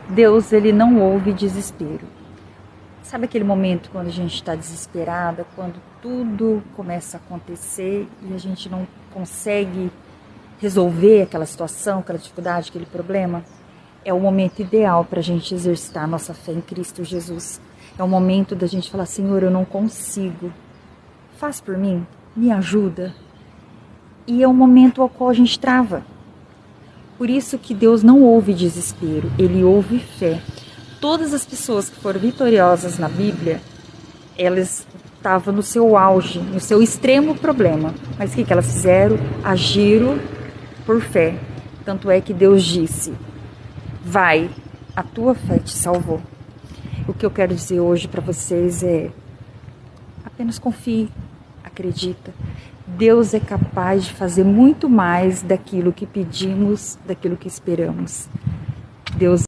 Deus, ele não ouve desespero. Sabe aquele momento quando a gente está desesperada, quando tudo começa a acontecer e a gente não consegue resolver aquela situação, aquela dificuldade, aquele problema? É o momento ideal para a gente exercitar a nossa fé em Cristo Jesus. É o momento da gente falar: Senhor, eu não consigo. Faz por mim, me ajuda. E é o momento ao qual a gente trava. Por isso que Deus não ouve desespero, Ele ouve fé. Todas as pessoas que foram vitoriosas na Bíblia, elas estavam no seu auge, no seu extremo problema. Mas o que elas fizeram? Agiram por fé. Tanto é que Deus disse: vai, a tua fé te salvou. O que eu quero dizer hoje para vocês é: apenas confie, acredita. Deus é capaz de fazer muito mais daquilo que pedimos, daquilo que esperamos. Deus